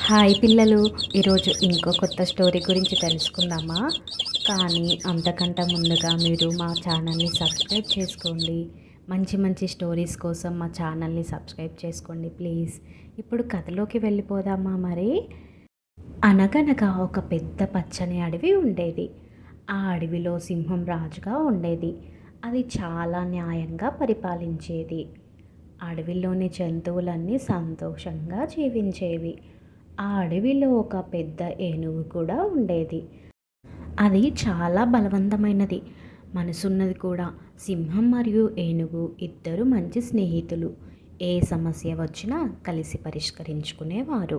Hi పిల్లలు, ఈరోజు ఇంకో కొత్త స్టోరీ గురించి తెలుసుకుందామా? కానీ అంతకంటే ముందుగా మీరు మా ఛానల్ని సబ్స్క్రైబ్ చేసుకోండి. మంచి మంచి స్టోరీస్ కోసం మా ఛానల్ని సబ్స్క్రైబ్ చేసుకోండి ప్లీజ్. ఇప్పుడు కథలోకి వెళ్ళిపోదామా మరి? అనగనగా ఒక పెద్ద పచ్చని అడవి ఉండేది. ఆ అడవిలో సింహం రాజుగా ఉండేది. అది చాలా న్యాయంగా పరిపాలించేది. అడవిలోని జంతువులన్నీ సంతోషంగా జీవించేవి. ఆ అడవిలో ఒక పెద్ద ఏనుగు కూడా ఉండేది. అది చాలా బలవంతమైనది, మనసున్నది కూడా. సింహం మరియు ఏనుగు ఇద్దరు మంచి స్నేహితులు. ఏ సమస్య వచ్చినా కలిసి పరిష్కరించుకునేవారు.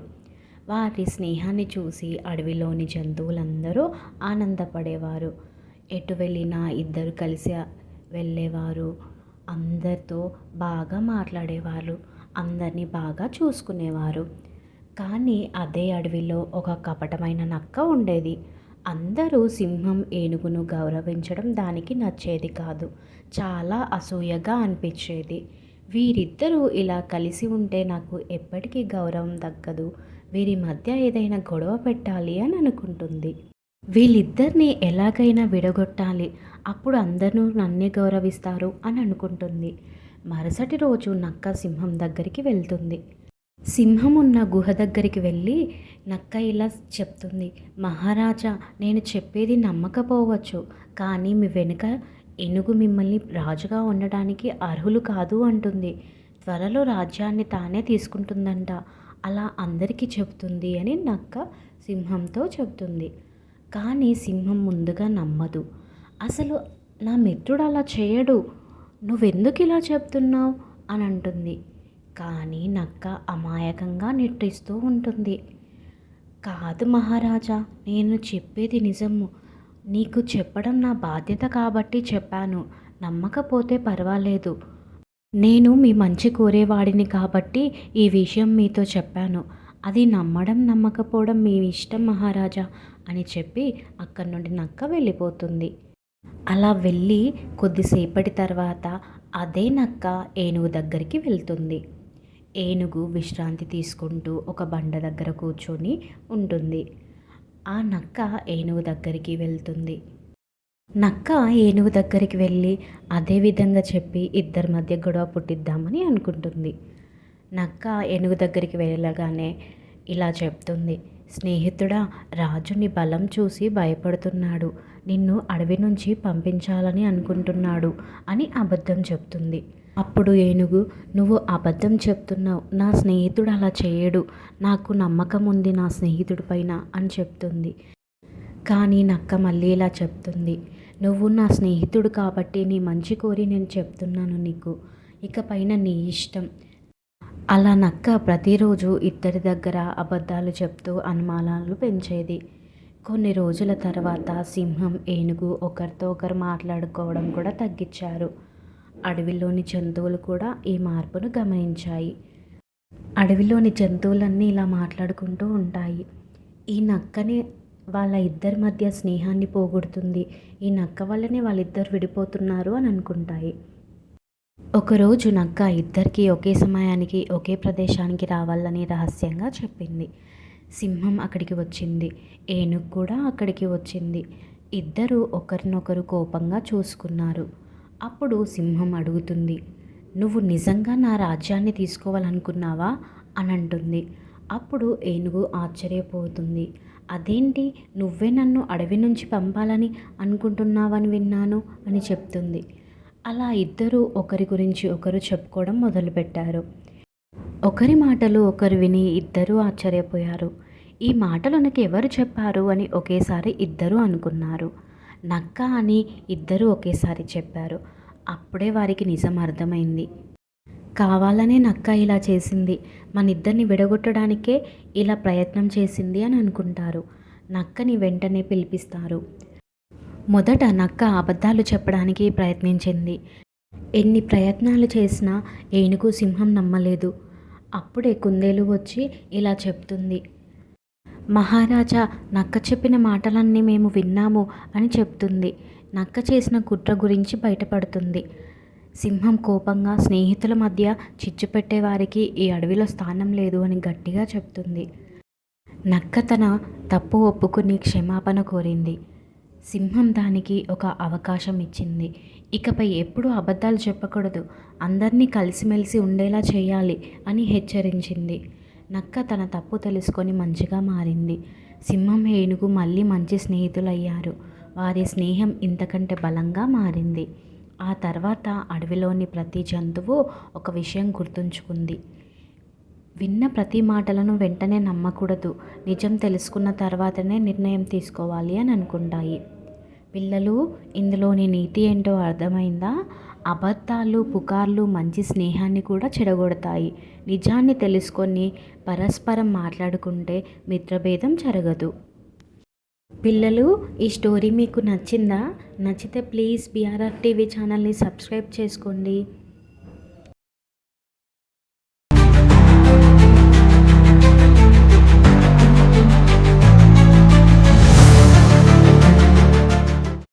వారి స్నేహాన్ని చూసి అడవిలోని జంతువులందరూ ఆనందపడేవారు. ఎటు వెళ్ళినా ఇద్దరు కలిసి వెళ్ళేవారు. అందరితో బాగా మాట్లాడేవారు. అందరినీ బాగా చూసుకునేవారు. కానీ అదే అడవిలో ఒక కపటమైన నక్క ఉండేది. అందరూ సింహం ఏనుగును గౌరవించడం దానికి నచ్చేది కాదు. చాలా అసూయగా అనిపించేది. వీరిద్దరూ ఇలా కలిసి ఉంటే నాకు ఎప్పటికీ గౌరవం దక్కదు. వీరి మధ్య ఏదైనా గొడవ పెట్టాలి అని అనుకుంటుంది. వీళ్ళిద్దరిని ఎలాగైనా విడగొట్టాలి, అప్పుడు అందరూ నన్నే గౌరవిస్తారు అని అనుకుంటుంది. మరుసటి రోజు నక్క సింహం దగ్గరికి వెళ్తుంది. సింహం ఉన్న గుహ దగ్గరికి వెళ్ళి నక్క ఇలా చెప్తుంది. మహారాజా, నేను చెప్పేది నమ్మకపోవచ్చు, కానీ మీ వెనుక ఏనుగు మిమ్మల్ని రాజుగా ఉండడానికి అర్హులు కాదు అంటుంది. త్వరలో రాజ్యాన్ని తానే తీసుకుంటుందంట, అలా అందరికీ చెబుతుంది అని నక్క సింహంతో చెబుతుంది. కానీ సింహం ముందుగా నమ్మదు. అసలు నా మిత్రుడు అలా చేయడు, నువ్వెందుకు ఇలా చెప్తున్నావు అని అంటుంది. కానీ నక్క అమాయకంగా నిట్టూస్తూ ఉంటుంది. కాదు మహారాజా, నేను చెప్పేది నిజము. నీకు చెప్పడం నా బాధ్యత కాబట్టి చెప్పాను. నమ్మకపోతే పర్వాలేదు. నేను మీ మంచి కోరేవాడిని కాబట్టి ఈ విషయం మీతో చెప్పాను. అది నమ్మడం నమ్మకపోవడం మీ ఇష్టం మహారాజా అని చెప్పి అక్కడి నుండి నక్క వెళ్ళిపోతుంది. అలా వెళ్ళి కొద్దిసేపటి తర్వాత అదే నక్క ఏనుగు దగ్గరికి వెళ్తుంది. ఏనుగు విశ్రాంతి తీసుకుంటూ ఒక బండ దగ్గర కూర్చొని ఉంటుంది. ఆ నక్క ఏనుగు దగ్గరికి వెళ్తుంది. నక్క ఏనుగు దగ్గరికి వెళ్ళి అదే విధంగా చెప్పి ఇద్దరి మధ్య గొడవ పుట్టిద్దామని అనుకుంటుంది. నక్క ఏనుగు దగ్గరికి వెళ్ళగానే ఇలా చెప్తుంది. స్నేహితుడా, రాజుని బలం చూసి భయపడుతున్నాడు, నిన్ను అడవి నుంచి పంపించాలని అనుకుంటున్నాడు అని అబద్ధం చెప్తుంది. అప్పుడు ఏనుగు, నువ్వు అబద్ధం చెప్తున్నావు, నా స్నేహితుడు అలా చేయడు, నాకు నమ్మకం ఉంది నా స్నేహితుడి పైన అని చెప్తుంది. కానీ నక్క మళ్ళీ ఇలా చెప్తుంది. నువ్వు నా స్నేహితుడు కాబట్టి నీ మంచి కోరి నేను చెప్తున్నాను నీకు, ఇకపైన నీ ఇష్టం. అలా నక్క ప్రతిరోజు ఇద్దరి దగ్గర అబద్ధాలు చెప్తూ అనుమానాలు పెంచేది. కొన్ని రోజుల తర్వాత సింహం ఏనుగు ఒకరితో ఒకరు మాట్లాడుకోవడం కూడా తగ్గించారు. అడవిలోని జంతువులు కూడా ఈ మార్పును గమనించాయి. అడవిలోని జంతువులన్నీ ఇలా మాట్లాడుకుంటూ ఉంటాయి. ఈ నక్కనే వాళ్ళ ఇద్దరి మధ్య స్నేహాన్ని పోగొడుతుంది, ఈ నక్క వల్లనే వాళ్ళిద్దరు విడిపోతున్నారు అని అనుకుంటాయి. ఒకరోజు నక్క ఇద్దరికి ఒకే సమయానికి ఒకే ప్రదేశానికి రావాలని రహస్యంగా చెప్పింది. సింహం అక్కడికి వచ్చింది, ఏనుగు కూడా అక్కడికి వచ్చింది. ఇద్దరు ఒకరినొకరు కోపంగా చూసుకున్నారు. అప్పుడు సింహం అడుగుతుంది, నువ్వు నిజంగా నా రాజ్యాన్ని తీసుకోవాలనుకున్నావా అని అంటుంది. అప్పుడు ఏనుగు ఆశ్చర్యపోతుంది. అదేంటి, నువ్వే నన్ను అడవి నుంచి పంపాలని అనుకుంటున్నావని విన్నాను అని చెప్తుంది. అలా ఇద్దరు ఒకరి గురించి ఒకరు చెప్పుకోవడం మొదలుపెట్టారు. ఒకరి మాటలు ఒకరు విని ఇద్దరూ ఆశ్చర్యపోయారు. ఈ మాటలు నాకు ఎవరు చెప్పారు అని ఒకేసారి ఇద్దరూ అనుకున్నారు. నక్క అని ఇద్దరూ ఒకేసారి చెప్పారు. అప్పుడే వారికి నిజం అర్థమైంది. కావాలనే నక్క ఇలా చేసింది, మన ఇద్దరిని విడగొట్టడానికే ఇలా ప్రయత్నం చేసింది అని అనుకుంటారు. నక్కని వెంటనే పిలిపిస్తారు. మొదట నక్క అబద్ధాలు చెప్పడానికి ప్రయత్నించింది. ఎన్ని ప్రయత్నాలు చేసినా ఏనుగు సింహం నమ్మలేదు. అప్పుడే కుందేలు వచ్చి ఇలా చెప్తుంది. మహారాజా, నక్క చెప్పిన మాటలన్నీ మేము విన్నాము అని చెప్తుంది. నక్క చేసిన కుట్ర గురించి బయటపడుతుంది. సింహం కోపంగా స్నేహితుల మధ్య చిచ్చు పెట్టేవారికి ఈ అడవిలో స్థానం లేదు అని గట్టిగా చెప్తుంది. నక్క తన తప్పు ఒప్పుకుని క్షమాపణ కోరింది. సింహం దానికి ఒక అవకాశం ఇచ్చింది. ఇకపై ఎప్పుడూ అబద్ధాలు చెప్పకూడదు, అందరినీ కలిసిమెలిసి ఉండేలా చేయాలి అని హెచ్చరించింది. నక్క తన తప్పు తెలుసుకొని మంచిగా మారింది. సింహం ఏనుగు మళ్ళీ మంచి స్నేహితులయ్యారు. వారి స్నేహం ఇంతకంటే బలంగా మారింది. ఆ తర్వాత అడవిలోని ప్రతి జంతువు ఒక విషయం గుర్తుంచుకుంది. విన్న ప్రతి మాటలను వెంటనే నమ్మకూడదు, నిజం తెలుసుకున్న తర్వాతనే నిర్ణయం తీసుకోవాలి అని అనుకుంటాయి. పిల్లలు, ఇందులోని నీతి ఏంటో అర్థమైందా? అబద్ధాలు, పుకార్లు మంచి స్నేహాన్ని కూడా చెడగొడతాయి. నిజాన్ని తెలుసుకొని పరస్పరం మాట్లాడుకుంటే మిత్రభేదం జరగదు. పిల్లలు, ఈ స్టోరీ మీకు నచ్చిందా? నచ్చితే ప్లీజ్ బీఆర్ఆర్ టీవీ ఛానల్ని సబ్స్క్రైబ్ చేసుకోండి.